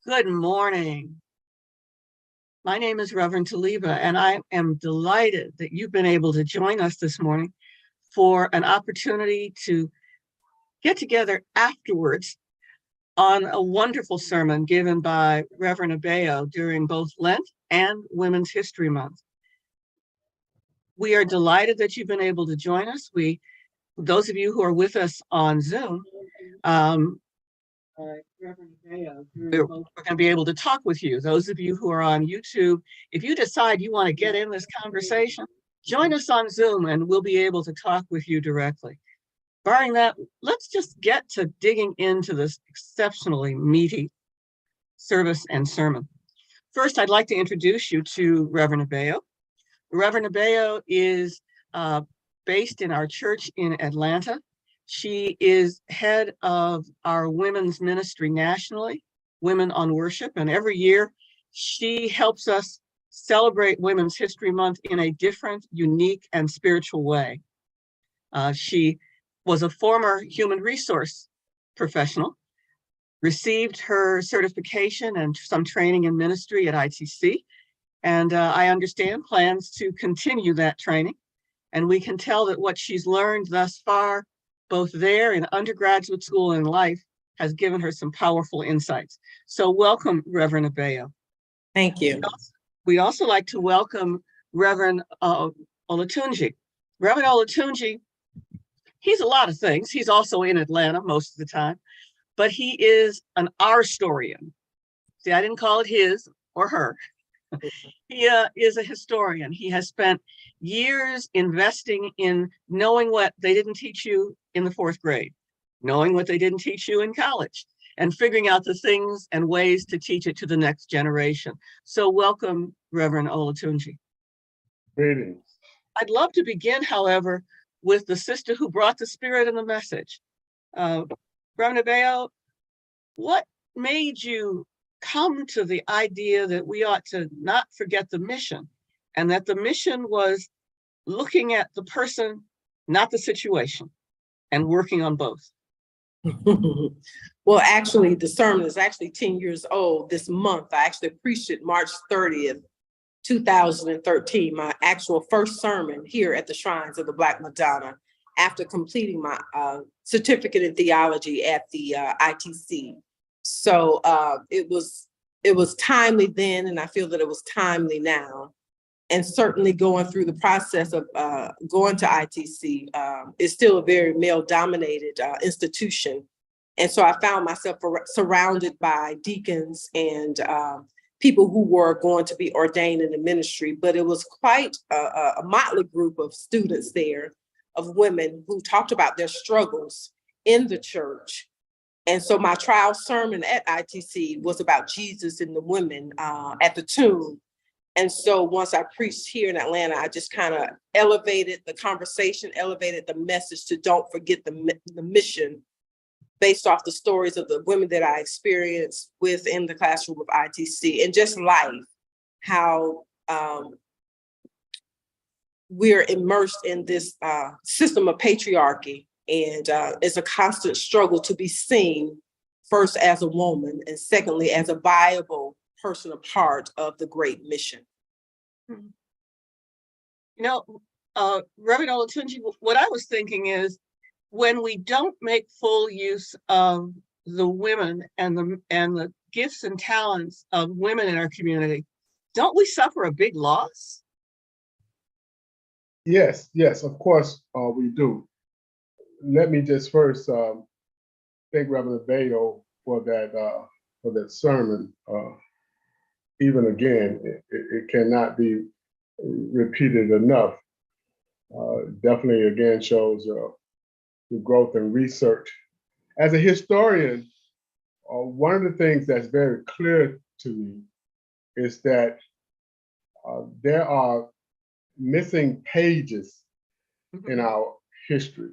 Good morning. My name is Reverend Taliba, and I am delighted that you've been able to join us this morning for an opportunity to get together afterwards on a wonderful sermon given by Reverend Abeo during both Lent and Women's History Month. We are delighted that you've been able to join us. Those of you who are with us on Zoom, Reverend Abeo, we're going to be able to talk with you. Those of you who are on YouTube, if you decide you want to get in this conversation, join us on Zoom and we'll be able to talk with you directly. Barring that, let's just get to digging into this exceptionally meaty service and sermon. First, I'd like to introduce you to Reverend Abeo. Reverend Abeo is based in our church in Atlanta. She is head of our women's ministry nationally, Women on Worship, and every year she helps us celebrate Women's History Month in a different, unique, and spiritual way. She was a former human resource professional, received her certification and some training in ministry at ITC, and I understand plans to continue that training. And we can tell that what she's learned thus far, both there in undergraduate school and life, has given her some powerful insights. So welcome, Reverend Abeo. Thank you. We also like to welcome Reverend Olatunji. Reverend Olatunji, he's a lot of things. He's also in Atlanta most of the time, but he is an R-storian. See, I didn't call it his or her. He is a historian. He has spent years investing in knowing what they didn't teach you in the 4th grade, knowing what they didn't teach you in college, and figuring out the things and ways to teach it to the next generation. So welcome, Reverend Olatunji. Greetings. I'd love to begin, however, with the sister who brought the spirit and the message. Reverend Abeo, what made you come to the idea that we ought to not forget the mission, and that the mission was looking at the person, not the situation, and working on both? Well, actually, the sermon is actually 10 years old this month. I actually preached it March 30th, 2013, my actual first sermon here at the Shrines of the Black Madonna, after completing my certificate in theology at the ITC. So it was timely then, and I feel that it was timely now. And certainly going through the process of going to ITC is still a very male-dominated institution. And so I found myself surrounded by deacons and people who were going to be ordained in the ministry, but it was quite a motley group of students there, of women who talked about their struggles in the church. And so my trial sermon at ITC was about Jesus and the women at the tomb. And so once I preached here in Atlanta, I just kind of elevated the conversation, elevated the message to don't forget the mission, based off the stories of the women that I experienced within the classroom of ITC, and just life, how we're immersed in this system of patriarchy. And it's a constant struggle to be seen, first as a woman, and secondly, as a viable person, a part of the great mission. You know, Reverend Olatunji, what I was thinking is, when we don't make full use of the women and the gifts and talents of women in our community, don't we suffer a big loss? Yes, of course we do. Let me just first thank Reverend Abeo for that sermon. Even again, it cannot be repeated enough. Definitely, again, shows the growth in research. As a historian, one of the things that's very clear to me is that there are missing pages in our history.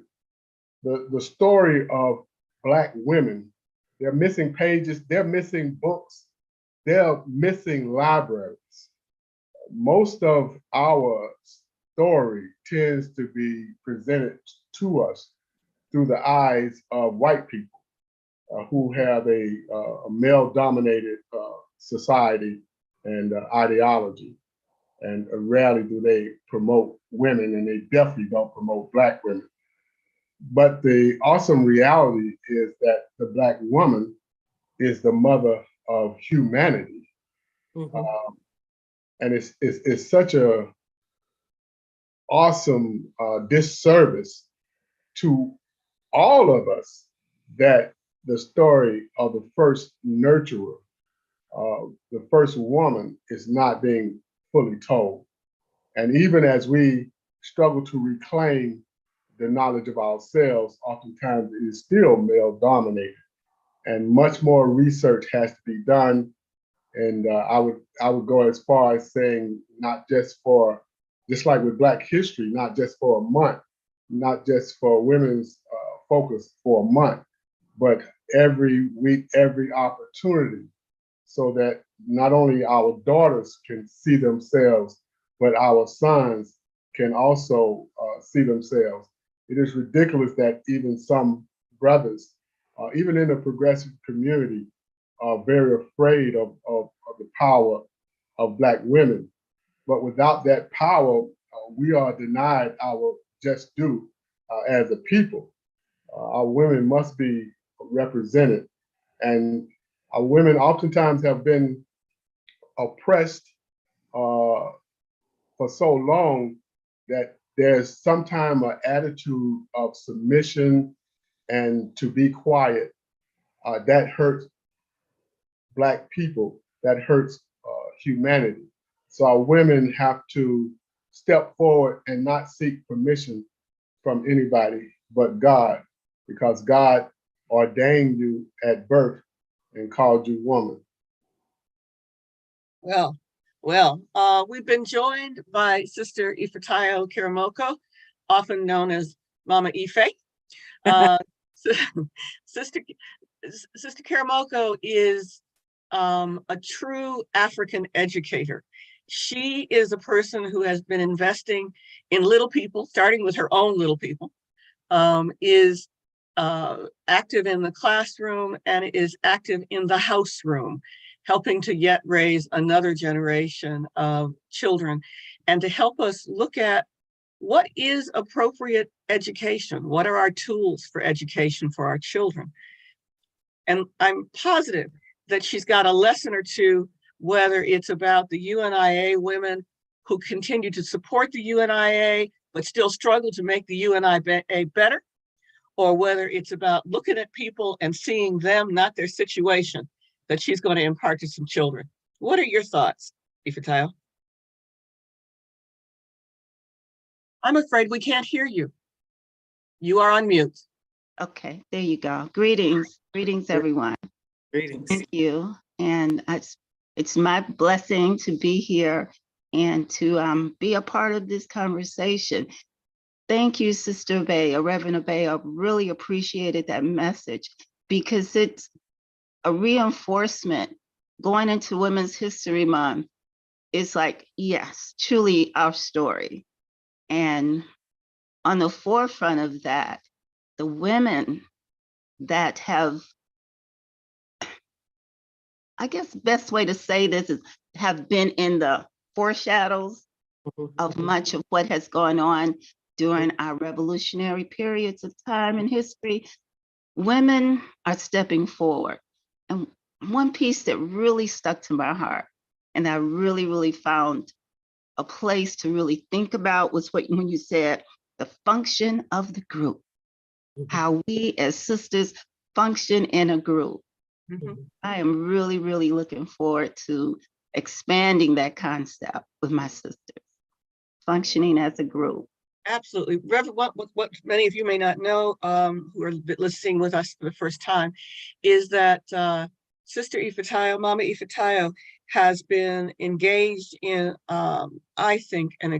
The story of Black women, they're missing pages, they're missing books, they're missing libraries. Most of our story tends to be presented to us through the eyes of white people who have a male-dominated society and ideology. And rarely do they promote women, and they definitely don't promote Black women. But the awesome reality is that the Black woman is the mother of humanity. And it's such a awesome disservice to all of us that the story of the first nurturer, the first woman, is not being fully told. And even as we struggle to reclaim the knowledge of ourselves, oftentimes it is still male dominated, and much more research has to be done. And I would go as far as saying, not just like with Black History, not just for a month, not just for women's focus for a month, but every week, every opportunity, so that not only our daughters can see themselves, but our sons can also see themselves. It is ridiculous that even some brothers, even in the progressive community, are very afraid of the power of Black women. But without that power, we are denied our just due as a people. Our women must be represented. And our women oftentimes have been oppressed for so long that there's sometimes an attitude of submission and to be quiet. That hurts Black people, that hurts humanity. So our women have to step forward and not seek permission from anybody but God, because God ordained you at birth and called you woman. Well, we've been joined by Sister Ifetayo Kiramoko, often known as Mama Ife. Sister Kiramoko is a true African educator. She is a person who has been investing in little people, starting with her own little people, is active in the classroom and is active in the house room, helping to yet raise another generation of children, and to help us look at what is appropriate education, what are our tools for education for our children. And I'm positive that she's got a lesson or two, whether it's about the UNIA women who continue to support the UNIA, but still struggle to make the UNIA better, or whether it's about looking at people and seeing them, not their situation, that she's going to impart to some children. What are your thoughts, Ifetayo? I'm afraid we can't hear you. You are on mute. Okay, there you go. Greetings, everyone. Greetings. Thank you. And it's my blessing to be here and to be a part of this conversation. Thank you, Sister Bay, Reverend Bay. I really appreciated that message, because it's a reinforcement going into Women's History Month. It's like, yes, truly our story. And on the forefront of that, the women that have, I guess best way to say this is, have been in the foreshadows of much of what has gone on during our revolutionary periods of time in history. Women are stepping forward. And one piece that really stuck to my heart, and I really, really found a place to really think about, was when you said the function of the group, how we as sisters function in a group. I am really, really looking forward to expanding that concept with my sisters, functioning as a group. Absolutely. Reverend, what many of you may not know, who are listening with us for the first time, is that Sister Ifetayo, Mama Ifetayo, has been engaged in, I think, an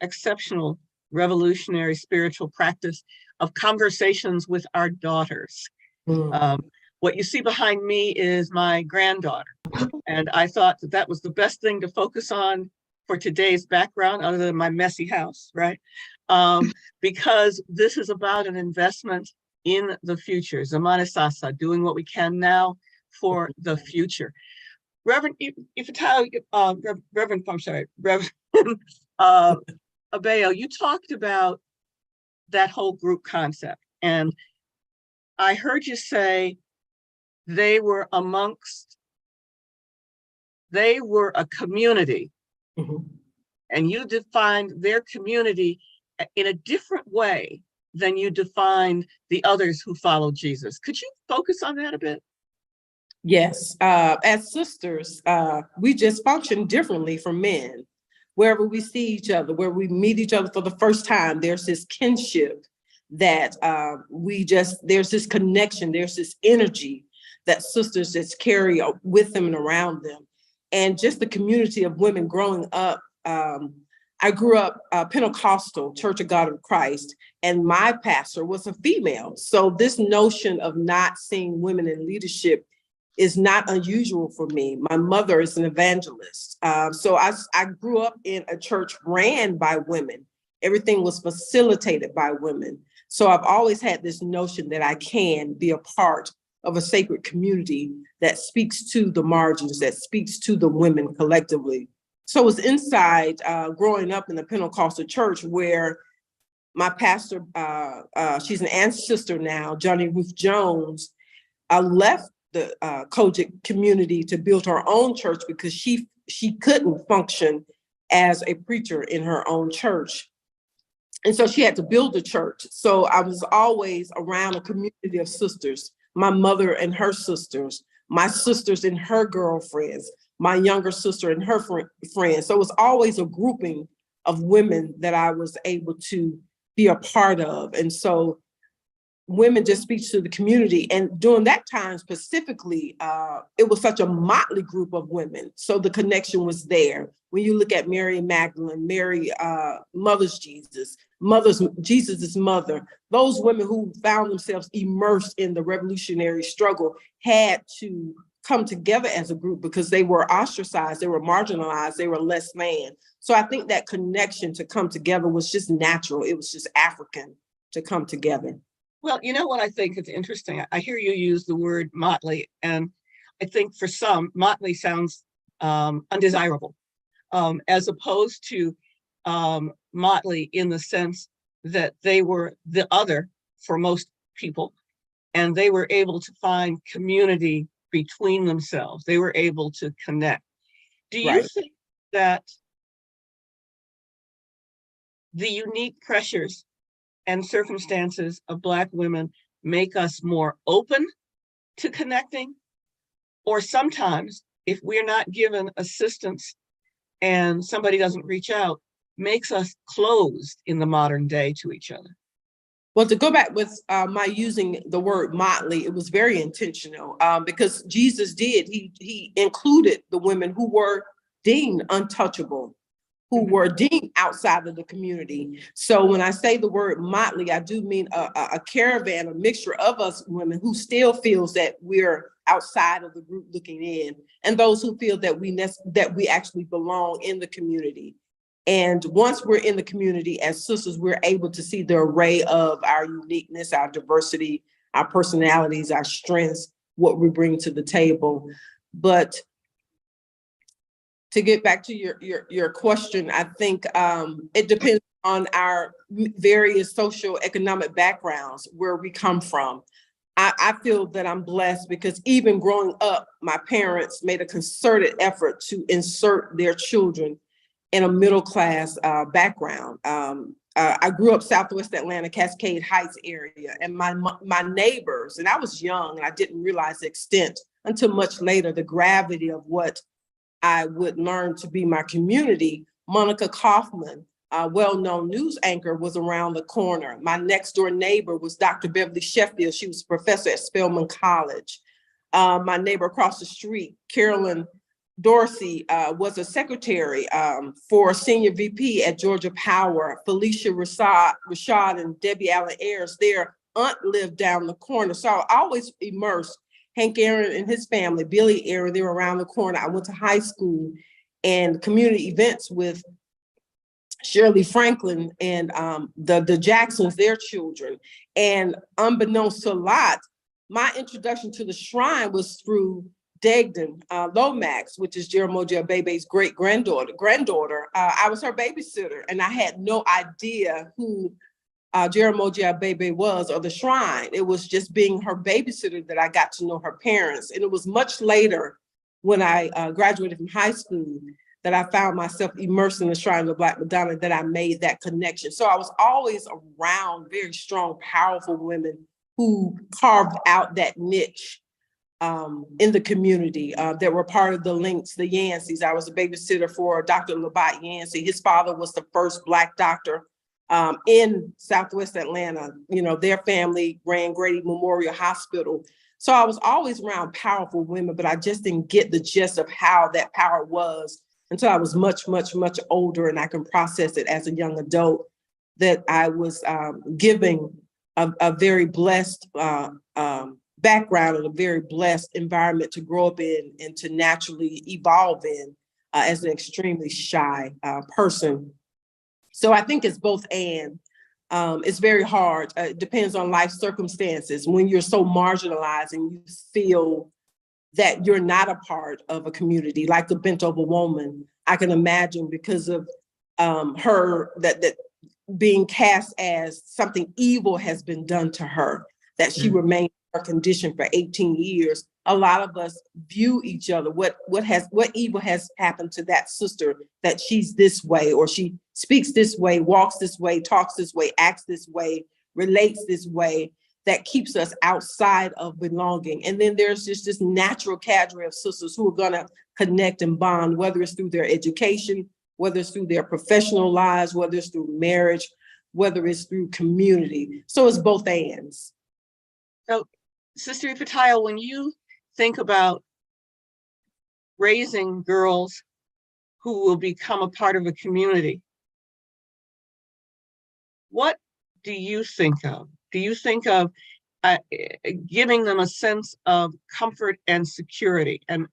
exceptional revolutionary spiritual practice of conversations with our daughters. What you see behind me is my granddaughter. And I thought that was the best thing to focus on for today's background, other than my messy house, right? Because this is about an investment in the future. Zamana Sasa, doing what we can now for the future. Reverend, Reverend, I'm sorry, Reverend Abeo, you talked about that whole group concept, and I heard you say they were a community, and you defined their community in a different way than you defined the others who followed Jesus. Could you focus on that a bit? Yes, as sisters, we just function differently from men. Wherever we see each other, where we meet each other for the first time, there's this kinship that there's this connection, there's this energy that sisters just carry with them and around them. And just the community of women growing up. I grew up Pentecostal, Church of God of Christ, and my pastor was a female. So this notion of not seeing women in leadership is not unusual for me. My mother is an evangelist. So I grew up in a church ran by women. Everything was facilitated by women. So I've always had this notion that I can be a part of a sacred community that speaks to the margins, that speaks to the women collectively. So it was inside growing up in the Pentecostal church where my pastor, she's an ancestor now, Johnny Ruth Jones, left the Kojic community to build her own church because she couldn't function as a preacher in her own church. And so she had to build a church. So I was always around a community of sisters, my mother and her sisters, my sisters and her girlfriends, my younger sister and her friends. So it was always a grouping of women that I was able to be a part of. And so women just speaks to the community. And during that time specifically, it was such a motley group of women. So the connection was there. When you look at Mary Magdalene, Mary, Mother's Jesus, Jesus's mother, those women who found themselves immersed in the revolutionary struggle had to come together as a group because they were ostracized, they were marginalized, they were less than. So I think that connection to come together was just natural. It was just African to come together. Well, you know what I think is interesting? I hear you use the word motley, and I think for some, motley sounds undesirable, as opposed to motley in the sense that they were the other for most people, and they were able to find community between themselves. They were able to connect. Do you think that the unique pressures and circumstances of Black women make us more open to connecting? Or sometimes, if we're not given assistance and somebody doesn't reach out, makes us closed in the modern day to each other? Well, to go back with my using the word motley, it was very intentional because Jesus did. He included the women who were deemed untouchable, who were deemed outside of the community. So when I say the word motley, I do mean a caravan, a mixture of us women who still feels that we're outside of the group looking in, and those who feel that we actually belong in the community. And once we're in the community as sisters, we're able to see the array of our uniqueness, our diversity, our personalities, our strengths, what we bring to the table. But to get back to your question, I think it depends on our various social economic backgrounds, where we come from. I feel that I'm blessed because even growing up, my parents made a concerted effort to insert their children in a middle-class background. I grew up Southwest Atlanta, Cascade Heights area, and my neighbors, and I was young and I didn't realize the extent until much later, the gravity of what I would learn to be my community. Monica Kaufman, a well-known news anchor, was around the corner. My next door neighbor was Dr. Beverly Sheffield. She was a professor at Spelman College. My neighbor across the street, Carolyn Dorsey, was a secretary for senior VP at Georgia Power. Felicia Rashad and Debbie Allen Ayers, their aunt lived down the corner. So I always immersed. Hank Aaron and his family, Billy Aaron, they were around the corner. I went to high school and community events with Shirley Franklin and the Jacksons, their children. And unbeknownst to a lot, my introduction to the shrine was through Degden Lomax, which is Jaramogi Abebe's great granddaughter. I was her babysitter, and I had no idea who Jaramogi Abebe was, or the shrine. It was just being her babysitter that I got to know her parents. And it was much later, when I graduated from high school, that I found myself immersed in the shrine of the Black Madonna, that I made that connection. So I was always around very strong, powerful women who carved out that niche in the community, that were part of the links, the Yanceys. I was a babysitter for Dr. Labat Yancey. His father was the first Black doctor in Southwest Atlanta. You know, their family ran Grady Memorial Hospital. So I was always around powerful women, but I just didn't get the gist of how that power was until I was much, much, much older, and I can process it as a young adult, that I was giving a very blessed background and a very blessed environment to grow up in and to naturally evolve in as an extremely shy person. So I think it's both and. It's very hard. It depends on life circumstances. When you're so marginalized and you feel that you're not a part of a community, like the bent over woman, I can imagine, because of her, that being cast as something evil has been done to her, that she remained in her condition for 18 years. A lot of us view each other. What evil has happened to that sister, that she's this way, or she speaks this way, walks this way, talks this way, acts this way, relates this way, that keeps us outside of belonging. And then there's just this natural cadre of sisters who are gonna connect and bond, whether it's through their education, whether it's through their professional lives, whether it's through marriage, whether it's through community. So it's both ands. So, Sister Ipatile, when you think about raising girls who will become a part of a community, what do you think of? Do you think of giving them a sense of comfort and security, and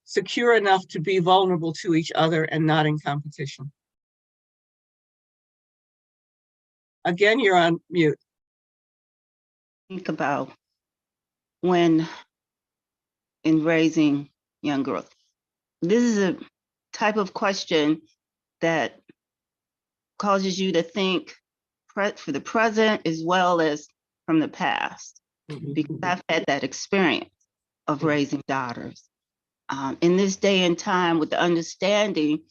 secure enough to be vulnerable to each other and not in competition? Again, you're on mute. Think about when in raising young girls. This is a type of question that causes you to think for the present as well as from the past, because I've had that experience of raising daughters. In this day and time, with the understanding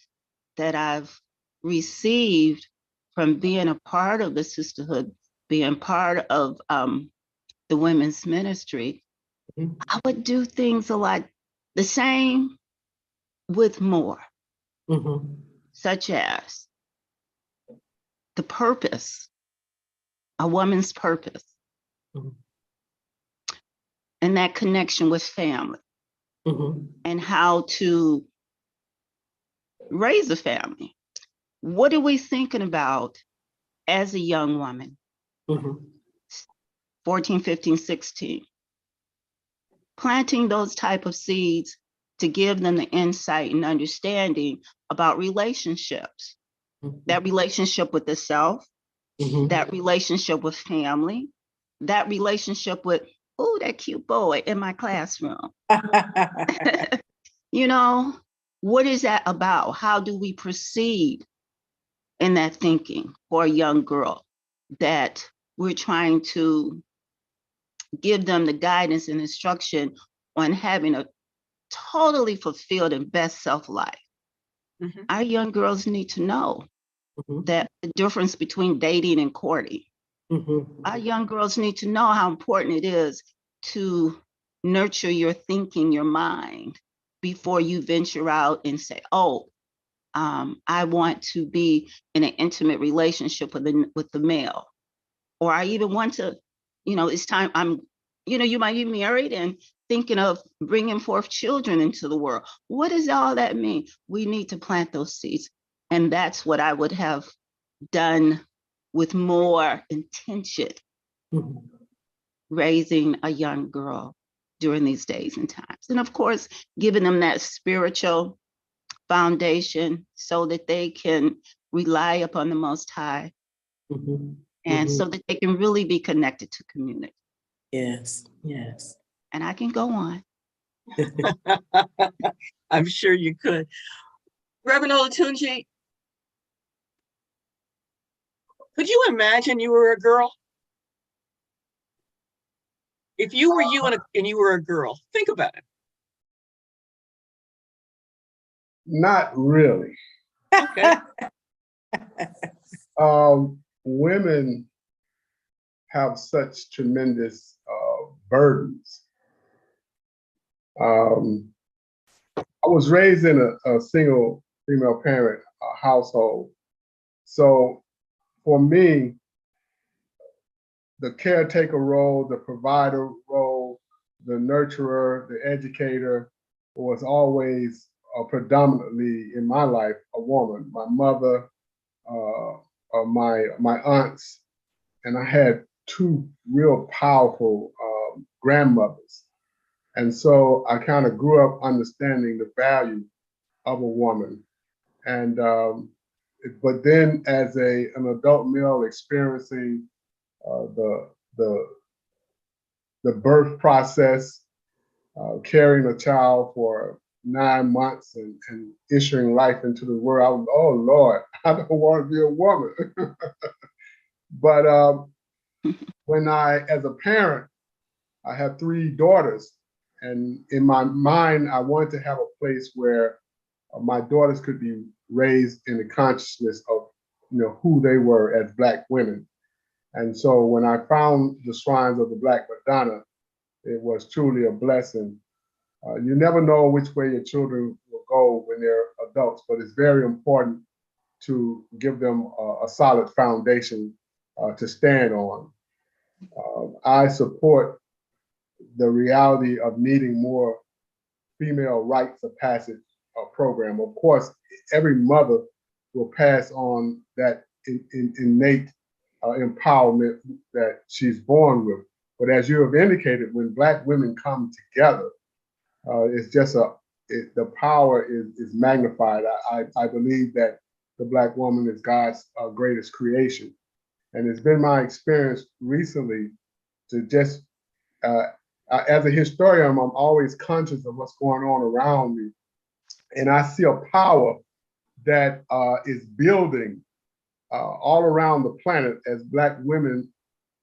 that I've received from being a part of the sisterhood, being part of the women's ministry, I would do things a lot the same with more, such as the purpose, a woman's purpose, and that connection with family, and how to raise a family. What are we thinking about as a young woman, 14, 15, 16? Planting those type of seeds to give them the insight and understanding about relationships, that relationship with the self, that relationship with family, that relationship with, oh, that cute boy in my classroom. You know, what is that about? How do we proceed in that thinking for a young girl, that we're trying to give them the guidance and instruction on having a totally fulfilled and best self life? Our young girls need to know that the difference between dating and courting. Our young girls need to know how important it is to nurture your thinking, your mind, before you venture out and say, oh, I want to be in an intimate relationship with the male, or I even want to, it's time you might be married and thinking of bringing forth children into the world. What does all that mean? We need to plant those seeds. And that's what I would have done with more intention, raising a young girl during these days and times. And of course, giving them that spiritual foundation so that they can rely upon the Most High Mhm. and so that they can really be connected to community. Yes, yes. And I can go on. I'm sure you could. Reverend Olatunji, could you imagine you were a girl? If you were you and you were a girl, think about it. Not really. Okay. Women have such tremendous burdens. I was raised in a single female parent household. So for me, the caretaker role, the provider role, the nurturer, the educator was always predominantly in my life a woman. My mother, my aunts, and I had two real powerful grandmothers. And so I kind of grew up understanding the value of a woman. And but then as an adult male experiencing the the birth process, carrying a child for 9 months and issuing life into the world, I was, oh Lord, I don't want to be a woman. But when as a parent, I have 3 daughters, and in my mind, I wanted to have a place where my daughters could be raised in the consciousness of, who they were as Black women. And so when I found the Shrines of the Black Madonna, it was truly a blessing. You never know which way your children will go when they're adults, but it's very important to give them a solid foundation to stand on. I support the reality of needing more female rites of passage program. Of course, every mother will pass on that innate empowerment that she's born with. But as you have indicated, when Black women come together, it's just the power is magnified. I believe that the Black woman is God's greatest creation. And it's been my experience recently to just, as a historian, I'm always conscious of what's going on around me. And I see a power that is building all around the planet as Black women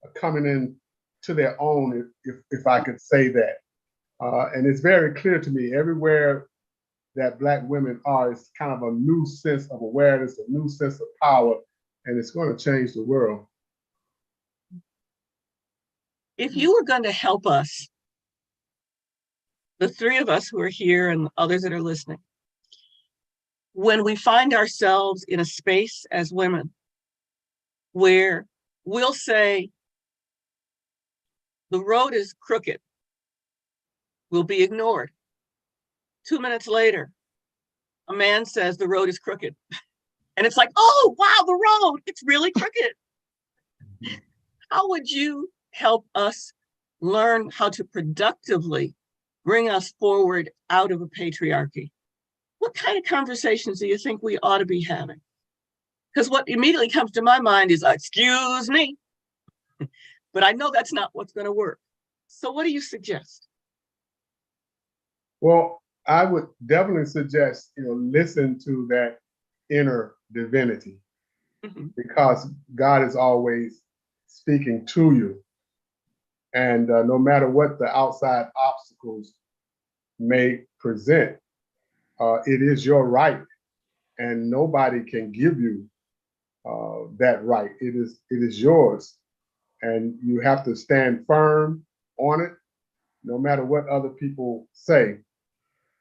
are coming in to their own, if I could say that. And it's very clear to me everywhere that Black women are, it's kind of a new sense of awareness, a new sense of power, and it's going to change the world. If you were going to help us, the 3 of us who are here and others that are listening, when we find ourselves in a space as women where we'll say the road is crooked, we'll be ignored. 2 minutes later, a man says the road is crooked. And it's like, oh, wow, the road, it's really crooked. How would you help us learn how to productively bring us forward out of a patriarchy? What kind of conversations do you think we ought to be having? Because what immediately comes to my mind is, excuse me, but I know that's not what's going to work. So what do you suggest? Well, I would definitely suggest, listen to that inner divinity, because God is always speaking to you. And no matter what the outside obstacles may present, it is your right, and nobody can give you that right. It is yours, and you have to stand firm on it, no matter what other people say.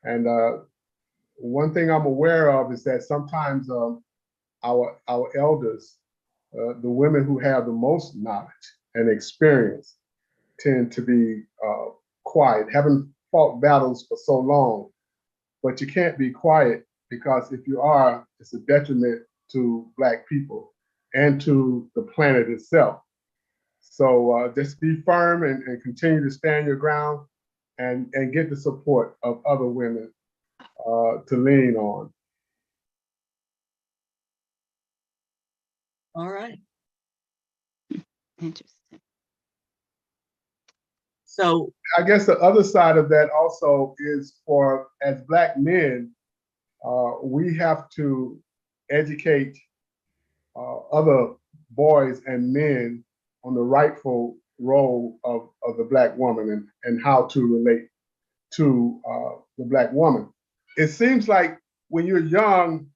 And one thing I'm aware of is that sometimes our elders, the women who have the most knowledge and experience, tend to be quiet, haven't fought battles for so long. But you can't be quiet, because if you are, it's a detriment to Black people and to the planet itself. So just be firm and continue to stand your ground and get the support of other women to lean on. All right. Interesting. So, I guess the other side of that also is for, as Black men, we have to educate other boys and men on the rightful role of the Black woman and how to relate to the Black woman. It seems like when you're young,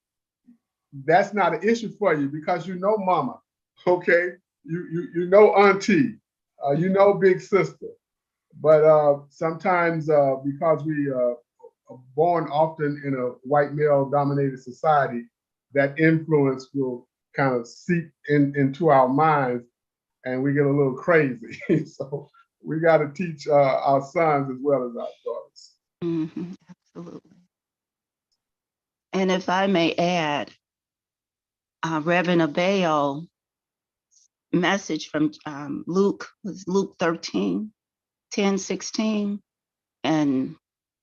that's not an issue for you because you know mama, okay? You know auntie, you know big sister. But sometimes because we are born often in a white male dominated society, that influence will kind of seep into our minds and we get a little crazy. So we got to teach our sons as well as our daughters. Mhm, absolutely. And if I may add, Reverend Abeo message from Luke, was Luke 13, 10, 16, and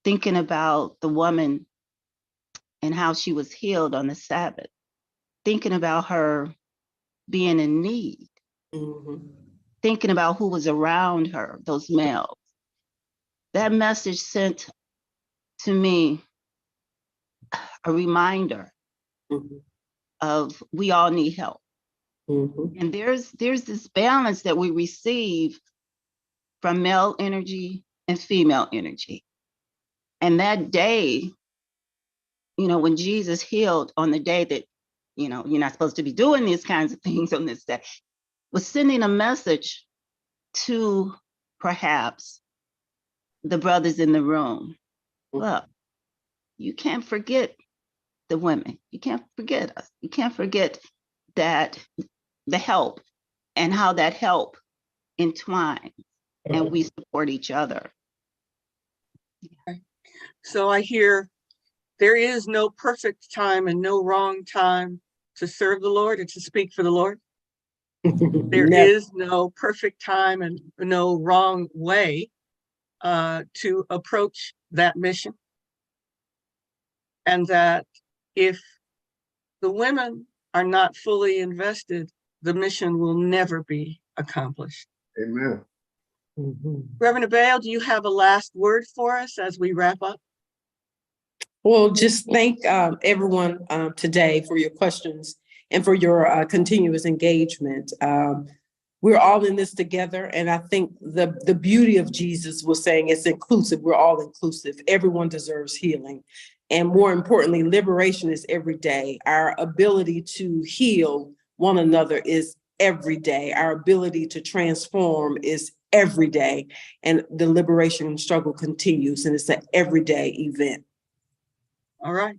thinking about the woman and how she was healed on the Sabbath, thinking about her being in need, Mhm. thinking about who was around her, those males. That message sent to me a reminder Mhm. of we all need help. Mhm. And there's this balance that we receive from male energy and female energy. And that day, when Jesus healed on the day that, you're not supposed to be doing these kinds of things on this day, was sending a message to perhaps the brothers in the room. Look, you can't forget the women. You can't forget us. You can't forget that the help and how that help entwines and we support each other. so I hear there is no perfect time and no wrong time to serve the Lord and to speak for the Lord. There Never. is no perfect time and no wrong way to approach that mission. And that if the women are not fully invested, the mission will never be accomplished. Amen. Mhm. Reverend Abeo, do you have a last word for us as we wrap up? Well, just thank everyone today for your questions and for your continuous engagement. We're all in this together, and I think the beauty of Jesus was saying it's inclusive. We're all inclusive. Everyone deserves healing. And more importantly, liberation is every day. Our ability to heal one another is every day. Our ability to transform is every day. And the liberation struggle continues, and it's an everyday event. All right.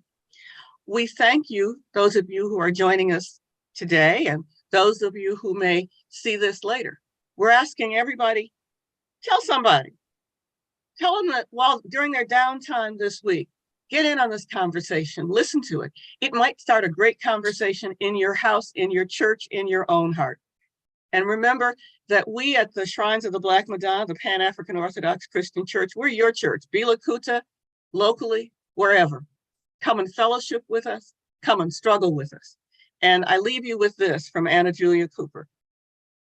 We thank you, those of you who are joining us today, and those of you who may see this later. We're asking everybody, tell somebody. Tell them that during their downtime this week, get in on this conversation, listen to it. It might start a great conversation in your house, in your church, in your own heart. And remember that we at the Shrines of the Black Madonna, the Pan-African Orthodox Christian Church, we're your church, Bila Kuta, locally, wherever. Come and fellowship with us, come and struggle with us. And I leave you with this from Anna Julia Cooper.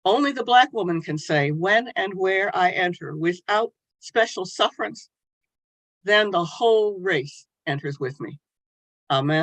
Only the Black woman can say, when and where I enter without special sufferance, then the whole race enters with me. Amen.